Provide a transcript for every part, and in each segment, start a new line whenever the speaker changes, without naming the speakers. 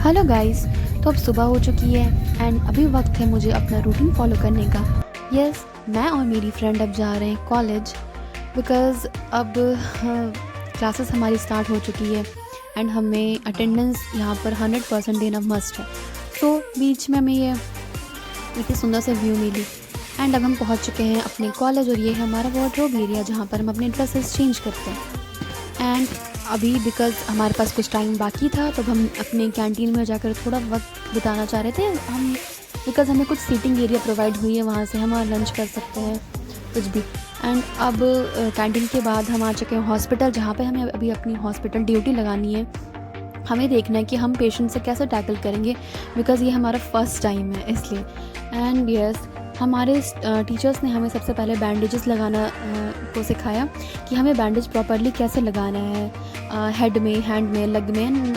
Hello guys. तो अब सुबह हो चुकी है एंड अभी वक्त है मुझे अपना रूटीन फॉलो करने का। यस, मैं और मेरी फ्रेंड अब जा रहे हैं कॉलेज बिकॉज़ अब क्लासेस हमारी स्टार्ट हो चुकी है एंड हमें अटेंडेंस यहाँ पर 100% देना मस्ट है। तो बीच में हमें ये इतनी सुंदर से व्यू मिली एंड अब हम पहुँच चुके हैं अपने कॉलेज और ये है हमारा वार्डरोब एरिया जहाँ पर हम अपने ड्रेसेस चेंज करते हैं। एंड अभी बिकॉज़ हमारे पास कुछ टाइम बाकी था तो हम अपने कैंटीन में जाकर थोड़ा वक्त बिताना चाह रहे थे हम, बिकॉज़ हमें कुछ सीटिंग एरिया प्रोवाइड हुई है, वहाँ से हम लंच कर सकते हैं कुछ भी। एंड अब कैंटीन के बाद हम आ चुके हैं हॉस्पिटल जहाँ पे हमें अभी अपनी हॉस्पिटल ड्यूटी लगानी है। हमें देखना है कि हम पेशेंट से कैसे टैकल करेंगे बिकॉज़ ये हमारा फर्स्ट टाइम है इसलिए। एंड यस, हमारे टीचर्स ने हमें सबसे पहले बैंडेजेस लगाना को सिखाया कि हमें बैंडेज प्रॉपरली कैसे लगाना है, हेड में, हैंड में, लेग में,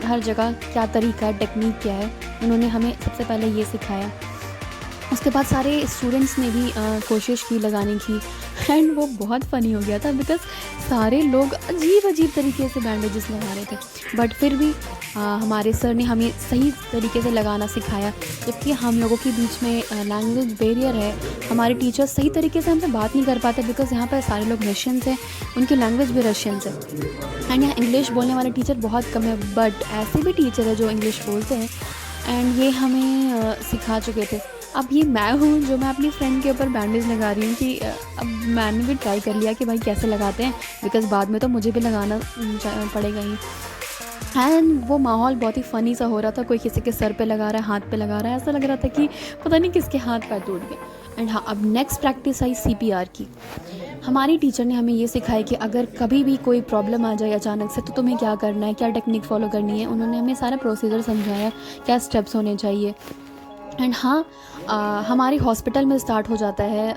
हर जगह क्या तरीका है, टेक्निक क्या है, उन्होंने हमें सबसे पहले ये सिखाया। उसके बाद सारे स्टूडेंट्स ने भी कोशिश की लगाने की एंड वो बहुत फ़नी हो गया था बिकॉज़ सारे लोग अजीब अजीब तरीके से बैंडेजेस लगा रहे थे, बट फिर भी हमारे सर ने हमें सही तरीके से लगाना सिखाया। जबकि हम लोगों के बीच में लैंग्वेज बैरियर है, हमारे टीचर्स सही तरीके से हमसे बात नहीं कर पाते बिकॉज़ यहाँ पर सारे लोग रशियंस हैं, उनकी लैंग्वेज भी रशियंस है एंड यहाँ इंग्लिश बोलने वाले टीचर बहुत कम है, बट ऐसे भी टीचर है जो इंग्लिश बोलते हैं एंड ये हमें सिखा चुके थे। अब ये मैं हूँ जो मैं अपनी फ्रेंड के ऊपर बैंडेज लगा रही हूँ कि अब मैंने भी ट्राई कर लिया कि भाई कैसे लगाते हैं बिकॉज़ बाद में तो मुझे भी लगाना पड़ेगा ही। एंड वो माहौल बहुत ही फ़नी सा हो रहा था, कोई किसी के सर पे लगा रहा है, हाथ पे लगा रहा है, ऐसा लग रहा था कि पता नहीं किसके हाथ पैर टूट गए। एंड हाँ, अब नेक्स्ट प्रैक्टिस आई CPR की। हमारी टीचर ने हमें ये सिखाया कि अगर कभी भी कोई प्रॉब्लम आ जाए अचानक से तो तुम्हें क्या करना है, क्या टेक्निक फ़ॉलो करनी है। उन्होंने हमें सारा प्रोसीजर समझाया, क्या स्टेप्स होने चाहिए। एंड हाँ, हमारी हॉस्पिटल में स्टार्ट हो जाता है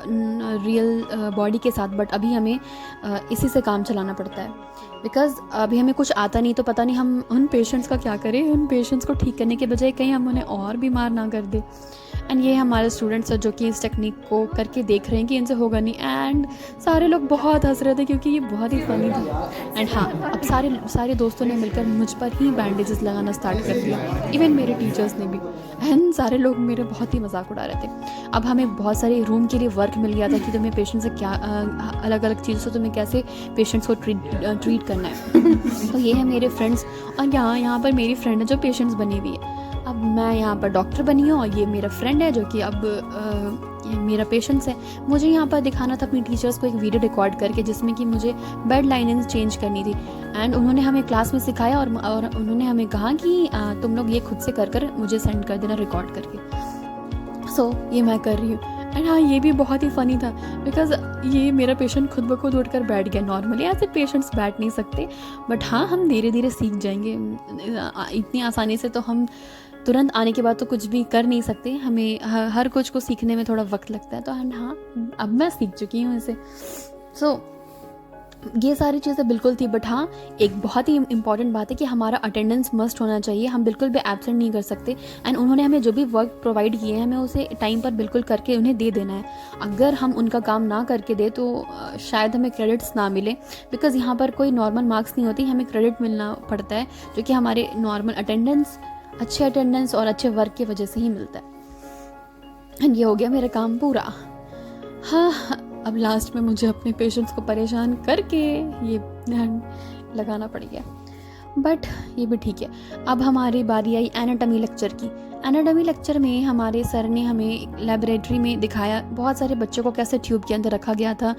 रियल बॉडी के साथ, बट अभी हमें इसी से काम चलाना पड़ता है बिकॉज़ अभी हमें कुछ आता नहीं तो पता नहीं हम उन पेशेंट्स का क्या करें, उन पेशेंट्स को ठीक करने के बजाय कहीं हम उन्हें और बीमार ना कर दें। एंड ये हमारे स्टूडेंट्स हैं जो कि इस टेक्निक को करके देख रहे हैं कि इनसे होगा नहीं एंड सारे लोग बहुत हंस रहे थे क्योंकि ये बहुत ही फ़नी था। एंड हाँ, अब सारे दोस्तों ने मिलकर मुझ पर ही बैंडेजेस लगाना स्टार्ट कर दिया, इवन मेरे टीचर्स ने भी। एंड सारे लोग मेरे बहुत ही मजाक उड़ा रहे थे। अब हमें बहुत सारे रूम के लिए वर्क मिल गया था कि तुम्हें पेशेंट से क्या अलग अलग चीज़ों से तुम्हें कैसे पेशेंट्स को ट्रीट करना है। तो ये है मेरे फ्रेंड्स और यहाँ पर मेरी फ्रेंड है जो पेशेंट्स बनी हुई है। अब मैं यहाँ पर डॉक्टर बनी हूँ और ये मेरा फ्रेंड है जो कि अब ये मेरा पेशेंट्स है। मुझे यहाँ पर दिखाना था अपनी टीचर्स को एक वीडियो रिकॉर्ड करके जिसमें कि मुझे बेड लाइनिंग चेंज करनी थी एंड उन्होंने हमें क्लास में सिखाया और उन्होंने हमें कहा कि तुम लोग ये खुद से कर मुझे सेंड कर देना रिकॉर्ड करके। सो ये मैं कर रही हूँ। एंड हाँ, ये भी बहुत ही फ़नी था बिकॉज़ ये मेरा पेशेंट खुद ब खुद उठकर बैठ गया। नॉर्मली ऐसे पेशेंट्स बैठ नहीं सकते, बट हाँ, हम धीरे धीरे सीख जाएंगे। इतनी आसानी से तो हम तुरंत आने के बाद तो कुछ भी कर नहीं सकते, हमें हर कुछ को सीखने में थोड़ा वक्त लगता है। तो हाँ, अब मैं सीख चुकी हूँ इसे। सो ये सारी चीज़ें बिल्कुल थी, बट हाँ, एक बहुत ही इंपॉर्टेंट बात है कि हमारा अटेंडेंस मस्ट होना चाहिए, हम बिल्कुल भी एब्सेंट नहीं कर सकते। एंड उन्होंने हमें जो भी वर्क प्रोवाइड किए हैं हमें उसे टाइम पर बिल्कुल करके उन्हें दे देना है। अगर हम उनका काम ना करके दे तो शायद हमें क्रेडिट्स ना मिले बिकॉज़ यहाँ पर कोई नॉर्मल मार्क्स नहीं होती, हमें क्रेडिट मिलना पड़ता है जो कि हमारे नॉर्मल अटेंडेंस, अच्छे अटेंडेंस और अच्छे वर्क की वजह से ही मिलता है। एंड ये हो गया मेरा काम पूरा। हाँ, अब लास्ट में मुझे अपने पेशेंट्स को परेशान करके ये लगाना पड़ गया, बट ये भी ठीक है। अब हमारी बारी आई एनाटॉमी लेक्चर की। एनाटॉमी लेक्चर में हमारे सर ने हमें लेबोरेटरी में दिखाया बहुत सारे बच्चों को कैसे ट्यूब के अंदर रखा गया था,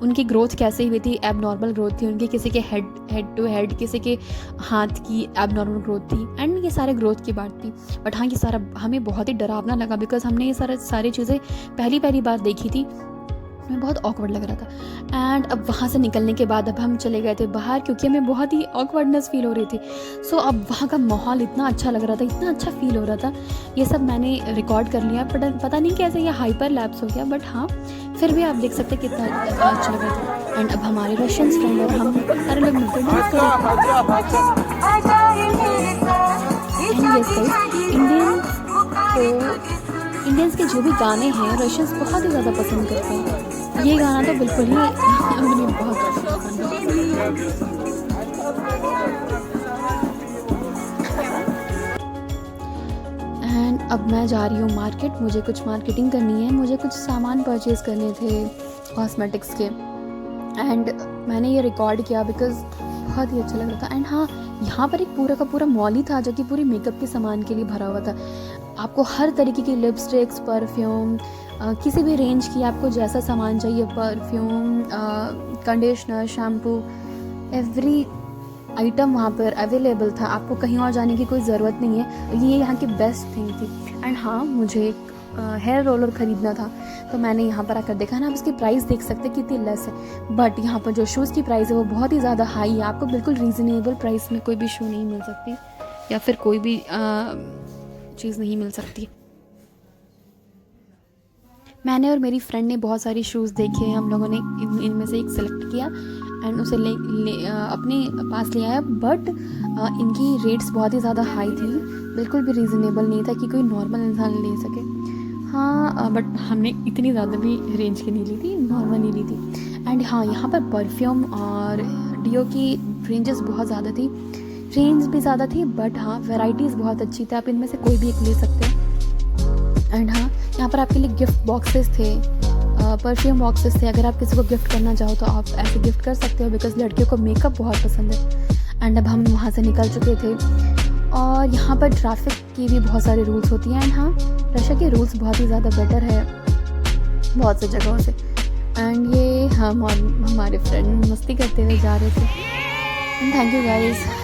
उनकी ग्रोथ कैसे हुई थी, एबनॉर्मल ग्रोथ थी उनकी, किसी के हेड टू हेड, किसी के हाथ की एबनॉर्मल ग्रोथ थी एंड ये सारे ग्रोथ की बात थी। बट हाँ, ये सारा हमें बहुत ही डरावना लगा बिकॉज़ हमने ये सारी चीज़ें पहली बार देखी थी, हमें बहुत ऑकवर्ड लग रहा था। एंड अब वहाँ से निकलने के बाद अब हम चले गए थे बाहर क्योंकि हमें बहुत ही ऑकवर्डनेस फील हो रही थी। सो अब वहाँ का माहौल इतना अच्छा लग रहा था, इतना अच्छा फील हो रहा था। ये सब मैंने रिकॉर्ड कर लिया, पता नहीं कैसे ये हाइपर लैप्स हो गया, बट हाँ, फिर भी आप देख सकते कितना अच्छा लग रहा था। एंड अब हमारे रशियंस फ्रेंड और हम सारे लोग मिलकर डांस कर रहे थे। इंडियंस के जो भी गाने हैं रशियंस बहुत ही ज़्यादा पसंद करते हैं। ये गाना तो बिल्कुल ही उन्हें बहुत ज़्यादा पसंद है। अब मैं जा रही हूँ मार्केट, मुझे कुछ मार्केटिंग करनी है, मुझे कुछ सामान परचेज़ करने थे कॉस्मेटिक्स के। एंड मैंने ये रिकॉर्ड किया बिकॉज़ बहुत ही अच्छा लग रहा था। एंड हाँ, यहाँ पर एक पूरा का पूरा मॉल ही था जो कि पूरी मेकअप के सामान के लिए भरा हुआ था। आपको हर तरीके की लिपस्टिक्स, परफ्यूम, किसी भी रेंज की आपको जैसा सामान चाहिए, perfume, conditioner, shampoo, every item वहाँ पर अवेलेबल था। आपको कहीं और जाने की कोई ज़रूरत नहीं है। ये यहाँ की बेस्ट थिंग थी। एंड हाँ, मुझे एक हेयर रोलर ख़रीदना था, तो मैंने यहाँ पर आकर देखा ना, आप इसकी प्राइस देख सकते हैं कितनी लेस है। बट यहाँ पर जो शूज़ की प्राइस है वो बहुत ही ज़्यादा हाई है। आपको बिल्कुल रीज़नेबल प्राइस में कोई भी शू नहीं मिल सकती, या फिर कोई भी चीज़ नहीं मिल सकती। मैंने और मेरी फ्रेंड ने बहुत सारी शूज़ देखे, हम लोगों ने इनमें से एक सेलेक्ट किया एंड उसे अपने पास ले आया। बट इनकी रेट्स बहुत ही ज़्यादा हाई थी, बिल्कुल भी रीज़नेबल नहीं था कि कोई नॉर्मल इंसान ले सके। हाँ, बट हमने इतनी ज़्यादा भी रेंज की नहीं ली थी, नॉर्मल ही ली थी। एंड हाँ, यहाँ पर परफ्यूम और डियो की रेंजेस बहुत ज़्यादा थी, रेंज भी ज़्यादा थी, बट हाँ वैराइटीज़ बहुत अच्छी थी, आप इनमें से कोई भी एक ले सकते हैं। एंड हाँ, यहाँ पर आपके लिए गिफ्ट बॉक्सेस थे, परफ्यूम बॉक्सेस थे। अगर आप किसी को गिफ्ट करना चाहो तो आप ऐसे गिफ्ट कर सकते हो, बिकॉज़ लड़कियों को मेकअप बहुत पसंद है। एंड अब हम वहाँ से निकल चुके थे। और यहाँ पर ट्रैफिक की भी बहुत सारे रूल्स होती हैं। एंड हाँ, रशिया के रूल्स बहुत ही ज़्यादा बेटर है बहुत सी जगहों से। एंड ये हम और हमारे फ्रेंड मस्ती करते हुए जा रहे थे। And thank you guys.